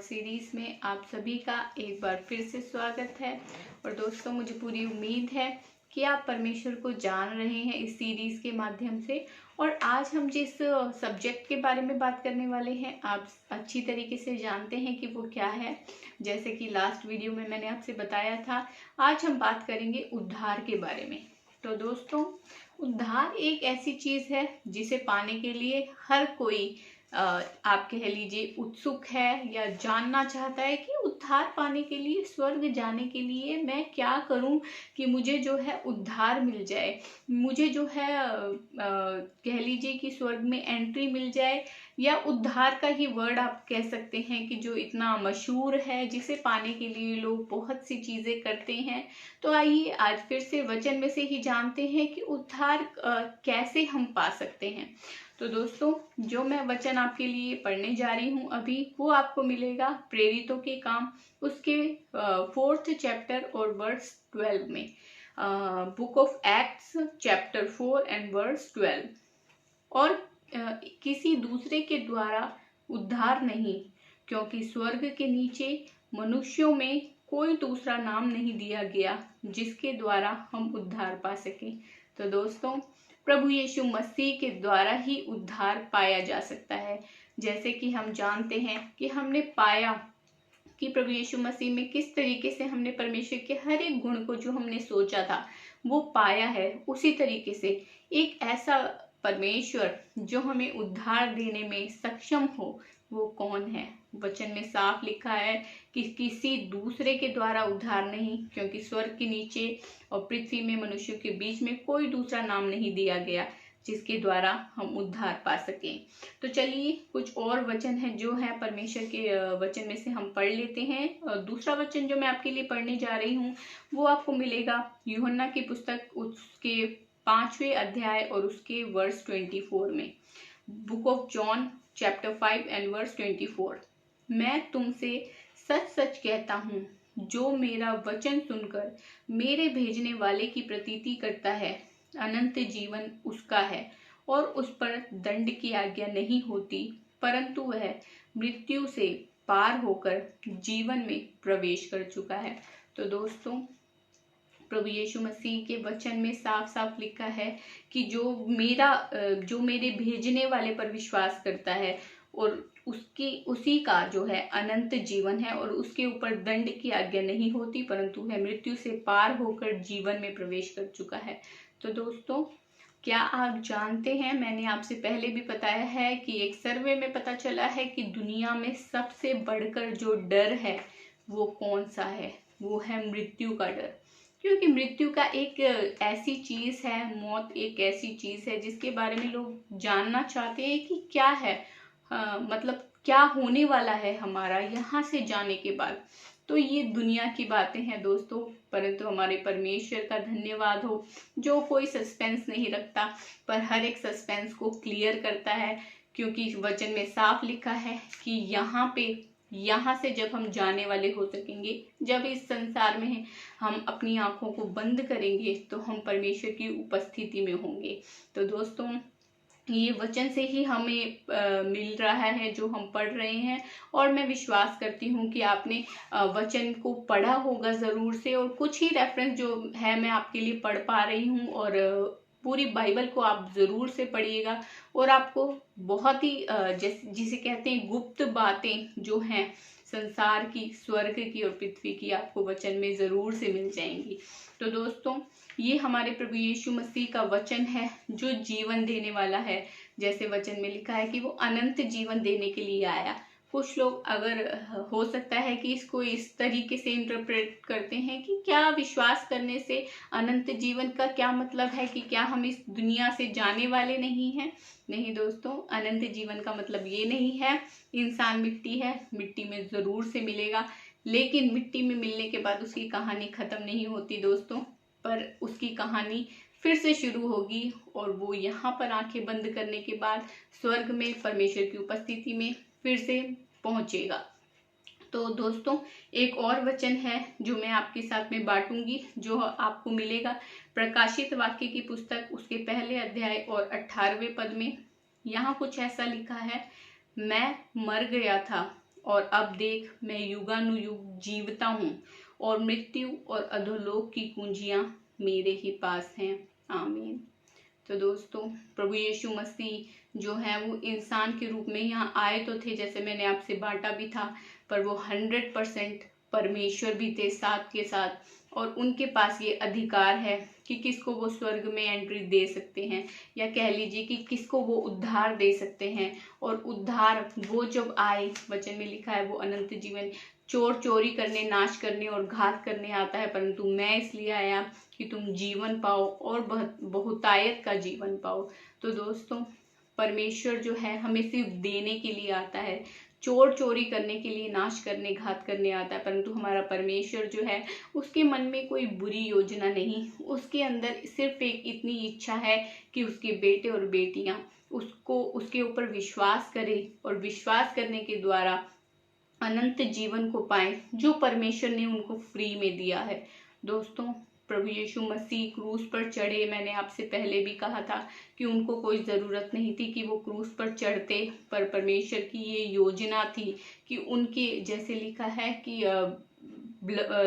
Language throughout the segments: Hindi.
सीरीज में आप सभी का एक बार फिर से स्वागत है। और दोस्तों, मुझे पूरी उम्मीद है कि आप परमेश्वर को जान रहे हैं इस सीरीज के माध्यम से। और आज हम जिस सब्जेक्ट के बारे में बात करने वाले हैं, आप अच्छी तरीके से जानते हैं कि वो क्या है। जैसे कि लास्ट वीडियो में मैंने आपसे बताया था, आज हम बात करेंगे उद्धार के बारे में। तो दोस्तों, उद्धार एक ऐसी चीज है जिसे पाने के लिए हर कोई आप कह लीजिए उत्सुक है या जानना चाहता है कि उद्धार पाने के लिए, स्वर्ग जाने के लिए मैं क्या करूं कि मुझे जो है उद्धार मिल जाए, मुझे जो है कह लीजिए कि स्वर्ग में एंट्री मिल जाए। या उद्धार का ही वर्ड आप कह सकते हैं कि जो इतना मशहूर है, जिसे पाने के लिए लोग बहुत सी चीजें करते हैं। तो आइए आज फिर से वचन में से ही जानते हैं कि उद्धार कैसे हम पा सकते हैं। तो दोस्तों, जो मैं वचन आपके लिए पढ़ने जा रही हूँ अभी, वो आपको मिलेगा प्रेरितों के काम उसके 4th चैप्टर और वर्स 12 में। Book of Acts chapter 4 and verse 12। और किसी दूसरे के द्वारा उद्धार नहीं, क्योंकि स्वर्ग के नीचे मनुष्यों में कोई दूसरा नाम नहीं दिया गया जिसके द्वारा हम उद्धार पा सकें। तो दोस्तों, प्रभु यीशु मसीह के द्वारा ही उद्धार पाया जा सकता है। जैसे कि हम जानते हैं कि हमने पाया कि प्रभु यीशु मसीह में किस तरीके से हमने परमेश्वर के हर एक गुण को जो हमने सोचा था वो पाया है। उसी तरीके से एक ऐसा परमेश्वर जो हमें उद्धार देने में सक्षम हो, वो कौन है? वचन में साफ लिखा है कि किसी दूसरे के द्वारा उद्धार नहीं, क्योंकि स्वर्ग के नीचे और पृथ्वी में मनुष्यों के बीच में कोई दूसरा नाम नहीं दिया गया जिसके द्वारा हम उद्धार पा सकें। तो चलिए, कुछ और वचन है जो है परमेश्वर के वचन में से हम पढ़ लेते हैं। और दूसरा वचन जो मैं आपके लिए पढ़ने जा रही हूँ वो आपको मिलेगा यूहन्ना की पुस्तक उसके 5वें अध्याय और उसके वर्स 24 में। Book of John chapter 5 and verse 24। मैं तुमसे सच सच कहता हूँ, जो मेरा वचन सुनकर मेरे भेजने वाले की प्रतीति करता है, अनंत जीवन उसका है और उस पर दंड की आज्ञा नहीं होती, परंतु वह मृत्यु से पार होकर जीवन में प्रवेश कर चुका है। तो दोस्तों, प्रभु यीशु मसीह के वचन में साफ साफ लिखा है कि जो मेरे भेजने वाले पर विश्वास करता है और उसी का जो है अनंत जीवन है और उसके ऊपर दंड की आज्ञा नहीं होती, परंतु वह मृत्यु से पार होकर जीवन में प्रवेश कर चुका है। तो दोस्तों, क्या आप जानते हैं, मैंने आपसे पहले भी बताया है कि एक सर्वे में पता चला है कि दुनिया में सबसे बढ़कर जो डर है वो कौन सा है? वो है मृत्यु का डर। क्योंकि मृत्यु का एक ऐसी चीज है, मौत एक ऐसी चीज है जिसके बारे में लोग जानना चाहते हैं कि क्या है, मतलब क्या होने वाला है हमारा यहाँ से जाने के बाद। तो ये दुनिया की बातें हैं दोस्तों, परंतु हमारे परमेश्वर का धन्यवाद हो जो कोई सस्पेंस नहीं रखता, पर हर एक सस्पेंस को क्लियर करता है। क्योंकि वचन में साफ लिखा है कि यहाँ से जब हम जाने वाले हो सकेंगे, जब इस संसार में हम अपनी आंखों को बंद करेंगे तो हम परमेश्वर की उपस्थिति में होंगे। तो दोस्तों, ये वचन से ही हमें मिल रहा है जो हम पढ़ रहे हैं। और मैं विश्वास करती हूँ कि आपने वचन को पढ़ा होगा ज़रूर से, और कुछ ही रेफरेंस जो है मैं आपके लिए पढ़ पा रही हूँ। और पूरी बाइबल को आप ज़रूर से पढ़िएगा और आपको बहुत ही जिसे कहते हैं गुप्त बातें जो हैं संसार की, स्वर्ग की और पृथ्वी की, आपको वचन में ज़रूर से मिल जाएंगी। तो दोस्तों, ये हमारे प्रभु यीशु मसीह का वचन है जो जीवन देने वाला है। जैसे वचन में लिखा है कि वो अनंत जीवन देने के लिए आया। कुछ लोग अगर हो सकता है कि इसको इस तरीके से इंटरप्रेट करते हैं कि क्या विश्वास करने से अनंत जीवन का क्या मतलब है, कि क्या हम इस दुनिया से जाने वाले नहीं हैं? नहीं दोस्तों, अनंत जीवन का मतलब ये नहीं है। इंसान मिट्टी है, मिट्टी में ज़रूर से मिलेगा, लेकिन मिट्टी में मिलने के बाद उसकी कहानी ख़त्म नहीं होती दोस्तों, पर उसकी कहानी फिर से शुरू होगी और वो यहाँ पर आंखें बंद करने के बाद स्वर्ग में परमेश्वर की उपस्थिति में फिर से पहुँचेगा। तो दोस्तों, एक और वचन है जो मैं आपके साथ में बांटूंगी, जो आपको मिलेगा प्रकाशित वाक्य की पुस्तक उसके पहले अध्याय और 18वें पद में। यहाँ कुछ ऐसा लिखा है, मैं मर गया था और अब देख मैं युगानुयुग जीवता हूँ और मृत्यु और अधोलोक की कुंजियां मेरे ही पास हैं। आमीन। तो दोस्तों, प्रभु यीशु मसीह जो है वो इंसान के रूप में यहाँ आए तो थे, जैसे मैंने आपसे बांटा भी था, पर वो 100% परमेश्वर भी थे साथ के साथ, और उनके पास ये अधिकार है कि किसको वो स्वर्ग में एंट्री दे सकते हैं, या कह लीजिए कि किसको वो उद्धार दे सकते हैं। और उद्धार वो जब आए, वचन में लिखा है वो अनंत जीवन, चोर चोरी करने, नाश करने और घात करने आता है, परंतु मैं इसलिए आया कि तुम जीवन पाओ और बहुतायत का जीवन पाओ। तो दोस्तों, परमेश्वर जो है हमें सिर्फ देने के लिए आता है, चोर चोरी करने के लिए, नाश करने, घात करने आता है, परंतु हमारा परमेश्वर जो है उसके मन में कोई बुरी योजना नहीं, उसके अंदर सिर्फ एक इतनी इच्छा है कि उसके बेटे और बेटियां उसको, उसके ऊपर विश्वास करें और विश्वास करने के द्वारा अनंत जीवन को पाएं जो परमेश्वर ने उनको फ्री में दिया है। दोस्तों, प्रभु यीशु मसीह क्रूस पर चढ़े, मैंने आपसे पहले भी कहा था कि उनको कोई ज़रूरत नहीं थी कि वो क्रूस पर चढ़ते, पर परमेश्वर की ये योजना थी कि उनके, जैसे लिखा है कि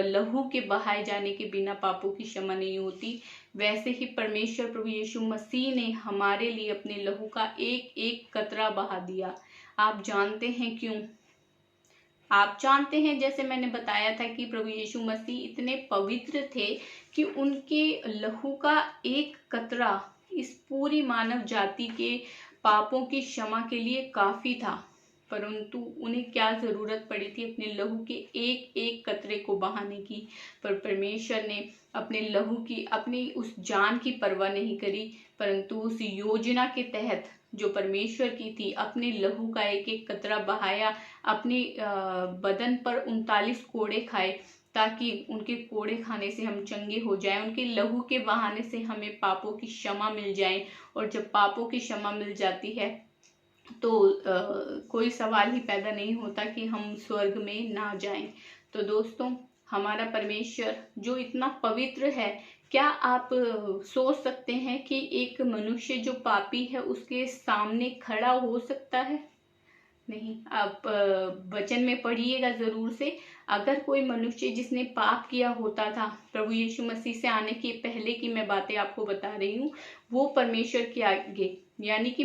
लहू के बहाए जाने के बिना पापों की क्षमा नहीं होती, वैसे ही परमेश्वर प्रभु यीशु मसीह ने हमारे लिए अपने लहू का एक एक कतरा बहा दिया। आप जानते हैं क्यों? आप जानते हैं, जैसे मैंने बताया था कि प्रभु यीशु मसीह इतने पवित्र थे कि उनके लहू का एक कतरा इस पूरी मानव जाति के पापों की क्षमा के लिए काफी था, परंतु उन्हें क्या जरूरत पड़ी थी अपने लहू के एक एक कतरे को बहाने की। पर परमेश्वर ने अपने लहू की, अपनी उस जान की परवाह नहीं करी, परंतु उस योजना के तहत जो परमेश्वर की थी, अपने लहू का एक एक कतरा बहाया, अपने बदन पर 39 कोड़े खाए, ताकि उनके कोड़े खाने से हम चंगे हो जाएं, उनके लहू के बहाने से हमें पापों की क्षमा मिल जाए। और जब पापों की क्षमा मिल जाती है तो कोई सवाल ही पैदा नहीं होता कि हम स्वर्ग में ना जाएं। तो दोस्तों, हमारा परमेश्वर जो इतना पवित्र है, क्या आप सोच सकते हैं कि एक मनुष्य जो पापी है उसके सामने खड़ा हो सकता है? नहीं। आप वचन में पढ़िएगा जरूर से, अगर कोई मनुष्य जिसने पाप किया होता था, प्रभु यीशु मसीह से आने के पहले की मैं बातें आपको बता रही हूँ, वो परमेश्वर के आगे, यानी कि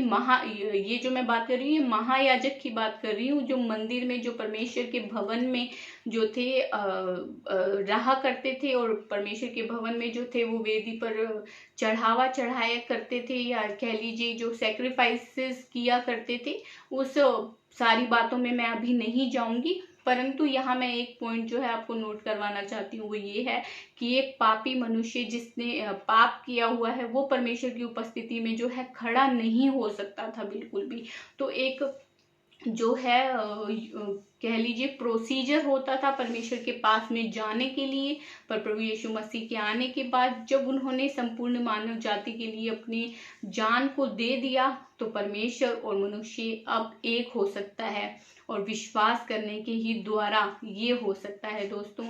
ये जो मैं बात कर रही हूँ, महायाजक की बात कर रही हूँ, जो मंदिर में, जो परमेश्वर के भवन में जो थे रहा करते थे, और परमेश्वर के भवन में जो थे वो वेदी पर चढ़ावा चढ़ाया करते थे, या कह लीजिए जो सेक्रीफाइसेस किया करते थे, उस सारी बातों में मैं अभी नहीं जाऊंगी। परंतु यहाँ मैं एक पॉइंट जो है आपको नोट करवाना चाहती हूँ, वो ये है कि एक पापी मनुष्य जिसने पाप किया हुआ है, वो परमेश्वर की उपस्थिति में जो है खड़ा नहीं हो सकता था बिल्कुल भी। तो एक जो है कह लीजिए प्रोसीजर होता था परमेश्वर के पास में जाने के लिए। पर प्रभु यीशु मसीह के आने के बाद जब उन्होंने संपूर्ण मानव जाति के लिए अपनी जान को दे दिया, तो परमेश्वर और मनुष्य अब एक हो सकता है, और विश्वास करने के ही द्वारा ये हो सकता है दोस्तों,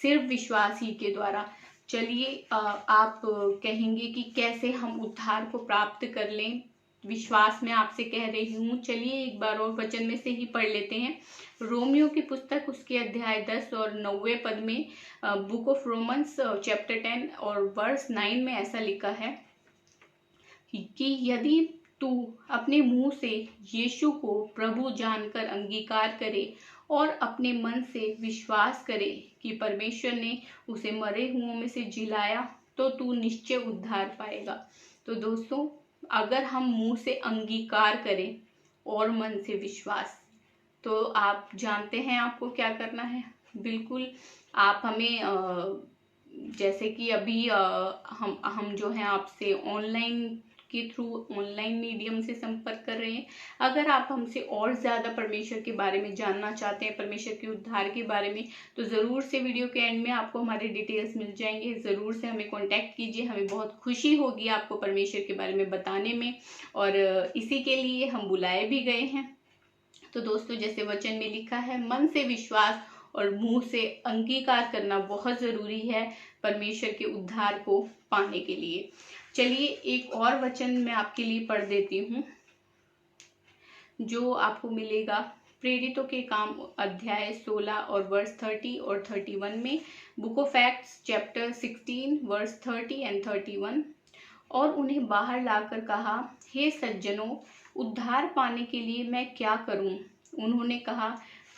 सिर्फ विश्वास ही के द्वारा। चलिए आप कहेंगे कि कैसे हम उद्धार को प्राप्त कर लें, विश्वास में आपसे कह रही हूँ। चलिए एक बार और वचन में से ही पढ़ लेते हैं। रोमियो की पुस्तक उसके अध्याय 10 और 9वें पद में, बुक ऑफ रोमन्स चैप्टर 10 और वर्स 9 में ऐसा लिखा है कि यदि तू अपने मुंह से यीशु को प्रभु जानकर अंगीकार करे और अपने मन से विश्वास करे कि परमेश्वर ने उसे मरे हुओं में से जिलाया, तो तू निश्चय उद्धार पाएगा। तो दोस्तों, अगर हम मुंह से अंगीकार करें और मन से विश्वास, तो आप जानते हैं आपको क्या करना है। बिल्कुल आप हमें जैसे कि अभी हम जो है आपसे ऑनलाइन के थ्रू, ऑनलाइन मीडियम से संपर्क कर रहे हैं। अगर आप हमसे और ज़्यादा परमेश्वर के बारे में जानना चाहते हैं, परमेश्वर के उद्धार के बारे में, तो ज़रूर से वीडियो के एंड में आपको हमारे डिटेल्स मिल जाएंगे। ज़रूर से हमें कांटेक्ट कीजिए, हमें बहुत खुशी होगी आपको परमेश्वर के बारे में बताने में, और इसी के लिए हम बुलाए भी गए हैं। तो दोस्तों, जैसे वचन में लिखा है, मन से विश्वास और मुंह से अंगीकार करना बहुत ज़रूरी है परमेश्वर के उद्धार को पाने के लिए। चलिए एक और वचन मैं आपके लिए पढ़ देती हूँ, जो आपको मिलेगा प्रेरितों के काम अध्याय 16 और वर्स 30 और 31 में, book of Acts chapter 16 verse 30 and 31। और उन्हें बाहर लाकर कहा, हे सज्जनों, उद्धार पाने के लिए मैं क्या करूं? उन्होंने कहा,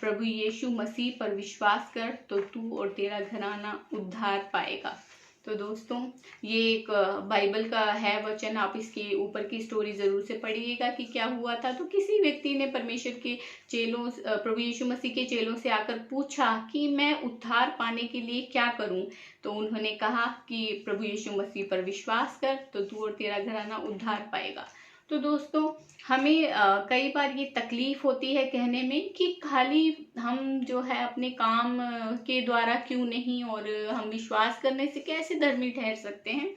प्रभु यीशु मसीह पर विश्वास कर तो तू और तेरा घराना उद्धार पाएगा। तो दोस्तों, ये एक बाइबल का है वचन, आप इसके ऊपर की स्टोरी ज़रूर से पढ़िएगा कि क्या हुआ था। तो किसी व्यक्ति ने परमेश्वर के चेलों, प्रभु यीशु मसीह के चेलों से आकर पूछा कि मैं उद्धार पाने के लिए क्या करूं? तो उन्होंने कहा कि प्रभु यीशु मसीह पर विश्वास कर तो तू और तेरा घराना उद्धार पाएगा। तो दोस्तों, हमें कई बार ये तकलीफ होती है कहने में कि खाली हम जो है अपने काम के द्वारा क्यों नहीं, और हम विश्वास करने से कैसे धर्मी ठहर सकते हैं।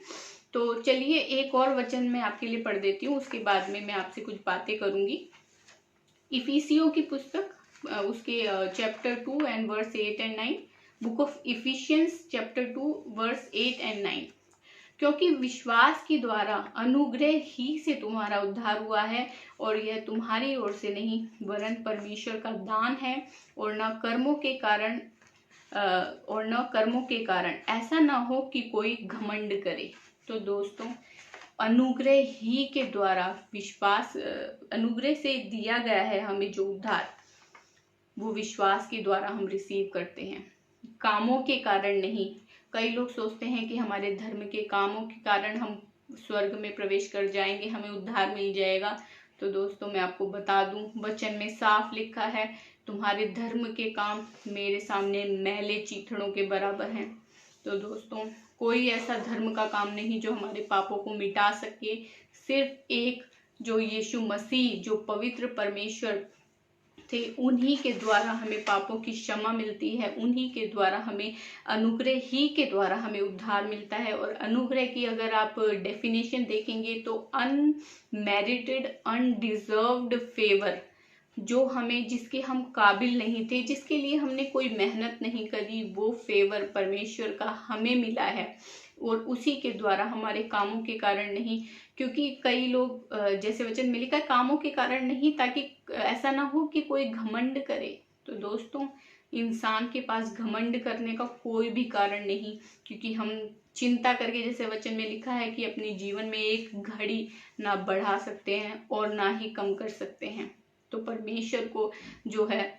तो चलिए एक और वचन मैं आपके लिए पढ़ देती हूँ, उसके बाद में मैं आपसे कुछ बातें करूँगी। इफिसियों की पुस्तक उसके chapter 2 and verse 8 and 9, book of Ephesians chapter 2 verse 8 and 9। क्योंकि विश्वास के द्वारा अनुग्रह ही से तुम्हारा उद्धार हुआ है, और यह तुम्हारी ओर से नहीं वरन परमेश्वर का दान है, और न कर्मों के कारण, ऐसा न हो कि कोई घमंड करे। तो दोस्तों, अनुग्रह ही के द्वारा विश्वास, अनुग्रह से दिया गया है हमें जो उद्धार, वो विश्वास के द्वारा हम रिसीव करते हैं, कामों के कारण नहीं। कई लोग सोचते हैं कि हमारे धर्म के कामों के कारण हम स्वर्ग में प्रवेश कर जाएंगे, हमें उद्धार मिल जाएगा। तो दोस्तों, मैं आपको बता दूं, वचन में साफ लिखा है, तुम्हारे धर्म के काम मेरे सामने मैले चीथड़ों के बराबर हैं। तो दोस्तों, कोई ऐसा धर्म का काम नहीं जो हमारे पापों को मिटा सके। सिर्फ एक, जो यीशु मसीह, जो पवित्र परमेश्वर थे, उन्हीं के द्वारा हमें पापों की क्षमा मिलती है, उन्हीं के द्वारा हमें, अनुग्रह ही के द्वारा हमें उद्धार मिलता है। और अनुग्रह की अगर आप डेफिनेशन देखेंगे तो अनमेरिटेड, अनडिजर्व्ड फेवर, जो हमें, जिसके हम काबिल नहीं थे, जिसके लिए हमने कोई मेहनत नहीं करी, वो फेवर परमेश्वर का हमें मिला है, और उसी के द्वारा, हमारे कामों के कारण नहीं। क्योंकि कई लोग, जैसे वचन में लिखा है, कामों के कारण नहीं, ताकि ऐसा ना हो कि कोई घमंड करे। तो दोस्तों, इंसान के पास घमंड करने का कोई भी कारण नहीं, क्योंकि हम चिंता करके, जैसे वचन में लिखा है कि अपने जीवन में एक घड़ी ना बढ़ा सकते हैं और ना ही कम कर सकते हैं। तो परमेश्वर को जो है,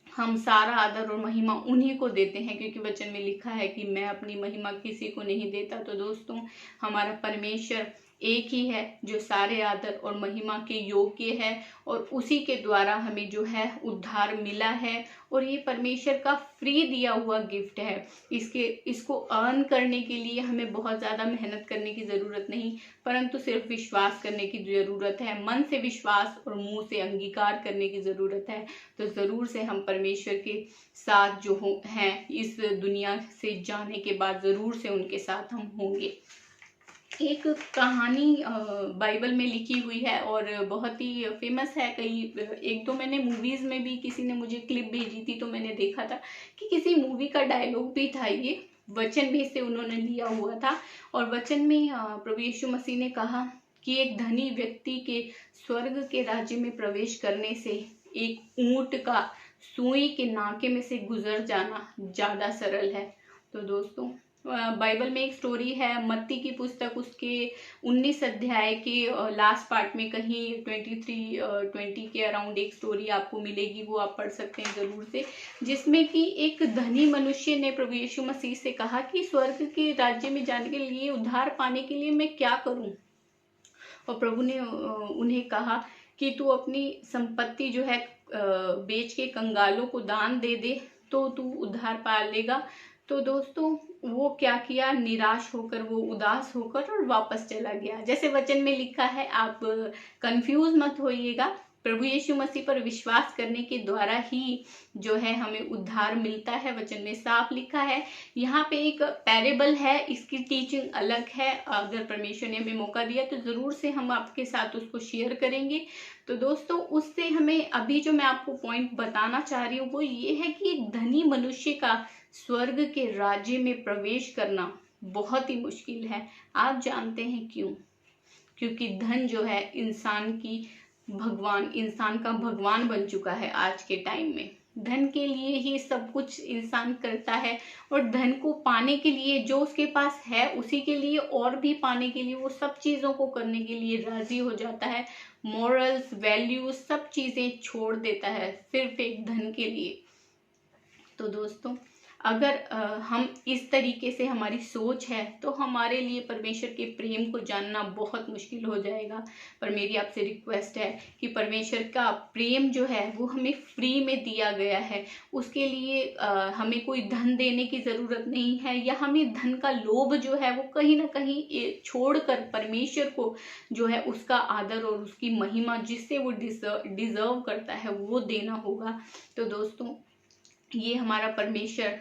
हम सारा आदर और महिमा उन्हीं को देते हैं, क्योंकि वचन में लिखा है कि मैं अपनी महिमा किसी को नहीं देता। तो दोस्तों, हमारा परमेश्वर एक ही है जो सारे आदर और महिमा के योग्य है, और उसी के द्वारा हमें जो है उद्धार मिला है, और ये परमेश्वर का फ्री दिया हुआ गिफ्ट है। इसको अर्न करने के लिए हमें बहुत ज़्यादा मेहनत करने की ज़रूरत नहीं, परंतु सिर्फ विश्वास करने की ज़रूरत है, मन से विश्वास और मुंह से अंगीकार करने की ज़रूरत है। तो ज़रूर से हम परमेश्वर के साथ जो हैं, इस दुनिया से जाने के बाद ज़रूर से उनके साथ हम होंगे। एक कहानी बाइबल में लिखी हुई है और बहुत ही फेमस है। एक दो मैंने मूवीज़ में भी, किसी ने मुझे क्लिप भेजी थी तो मैंने देखा था कि किसी मूवी का डायलॉग भी था, ये वचन भी से उन्होंने लिया हुआ था। और वचन में प्रभु यीशु मसीह ने कहा कि एक धनी व्यक्ति के स्वर्ग के राज्य में प्रवेश करने से एक ऊंट का सुई के नाके में से गुजर जाना ज़्यादा सरल है। तो दोस्तों, बाइबल में एक स्टोरी है, मत्ती की पुस्तक उसके 19 अध्याय के लास्ट पार्ट में कहीं 23-20 के अराउंड एक स्टोरी आपको मिलेगी, वो आप पढ़ सकते हैं ज़रूर से, जिसमें कि एक धनी मनुष्य ने प्रभु यीशु मसीह से कहा कि स्वर्ग के राज्य में जाने के लिए, उद्धार पाने के लिए मैं क्या करूं? और प्रभु ने उन्हें कहा कि तू अपनी संपत्ति जो है बेच के कंगालों को दान दे दे तो तू उद्धार पा लेगा। तो दोस्तों, वो क्या किया, निराश होकर, वो उदास होकर और वापस चला गया। जैसे वचन में लिखा है, आप कंफ्यूज मत होइएगा, प्रभु यीशु मसीह पर विश्वास करने के द्वारा ही जो है हमें उद्धार मिलता है। वचन में साफ लिखा है। यहाँ पे एक पैरेबल है, इसकी टीचिंग अलग है। अगर परमेश्वर ने हमें मौका दिया तो ज़रूर से हम आपके साथ उसको शेयर करेंगे। तो दोस्तों, उससे हमें अभी जो मैं आपको पॉइंट बताना चाह रही हूँ वो ये है कि एक धनी मनुष्य का स्वर्ग के राज्य में प्रवेश करना बहुत ही मुश्किल है। आप जानते हैं क्यों? क्योंकि धन जो है इंसान की भगवान, इंसान का भगवान बन चुका है आज के टाइम में। धन के लिए ही सब कुछ इंसान करता है, और धन को पाने के लिए जो उसके पास है उसी के लिए और भी पाने के लिए वो सब चीज़ों को करने के लिए राजी हो जाता है। मॉरल्स, वैल्यूज सब चीज़ें छोड़ देता है सिर्फ एक धन के लिए। तो दोस्तों, अगर हम इस तरीके से हमारी सोच है तो हमारे लिए परमेश्वर के प्रेम को जानना बहुत मुश्किल हो जाएगा। पर मेरी आपसे रिक्वेस्ट है कि परमेश्वर का प्रेम जो है वो हमें फ्री में दिया गया है। उसके लिए हमें कोई धन देने की ज़रूरत नहीं है, या हमें धन का लोभ जो है वो कहीं ना कहीं छोड़कर परमेश्वर को जो है उसका आदर और उसकी महिमा जिससे वो डिजर्व करता है वो देना होगा। तो दोस्तों, ये हमारा परमेश्वर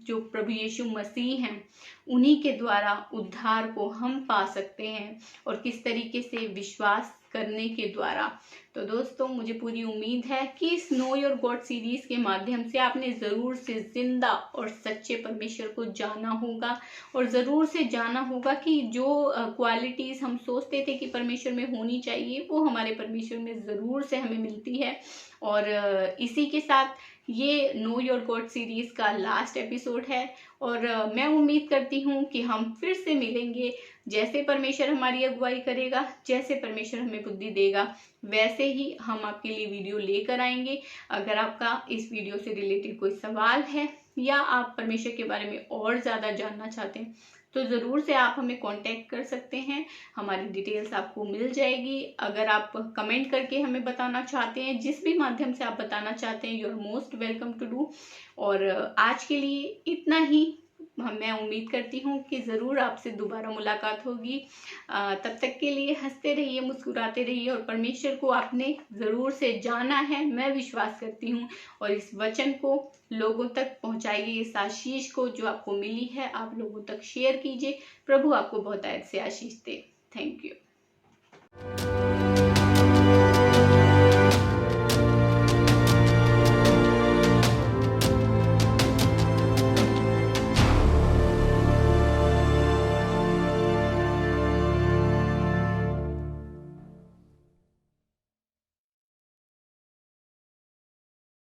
जो प्रभु यीशु मसीह हैं उन्हीं के द्वारा उद्धार को हम पा सकते हैं, और किस तरीके से विश्वास करने के द्वारा। तो दोस्तों, मुझे पूरी उम्मीद है कि इस नो योर गॉड सीरीज के माध्यम से आपने ज़रूर से जिंदा और सच्चे परमेश्वर को जाना होगा, और ज़रूर से जाना होगा कि जो क्वालिटीज़ हम सोचते थे कि परमेश्वर में होनी चाहिए वो हमारे परमेश्वर में ज़रूर से हमें मिलती है। और इसी के साथ ये नो योर गॉड सीरीज का लास्ट एपिसोड है, और मैं उम्मीद करती हूँ कि हम फिर से मिलेंगे। जैसे परमेश्वर हमारी अगुवाई करेगा, जैसे परमेश्वर हमें बुद्धि देगा, वैसे ही हम आपके लिए वीडियो लेकर आएंगे। अगर आपका इस वीडियो से रिलेटेड कोई सवाल है, या आप परमेश्वर के बारे में और ज़्यादा जानना चाहते हैं, तो ज़रूर से आप हमें कांटेक्ट कर सकते हैं। हमारी डिटेल्स आपको मिल जाएगी। अगर आप कमेंट करके हमें बताना चाहते हैं, जिस भी माध्यम से आप बताना चाहते हैं, you are most welcome to do. और आज के लिए इतना ही। मैं उम्मीद करती हूँ कि ज़रूर आपसे दोबारा मुलाकात होगी। तब तक के लिए हंसते रहिए, मुस्कुराते रहिए, और परमेश्वर को आपने ज़रूर से जाना है, मैं विश्वास करती हूँ। और इस वचन को लोगों तक पहुँचाइए, इस आशीष को जो आपको मिली है आप लोगों तक शेयर कीजिए। प्रभु आपको बहुत से आशीष दे। Thank you.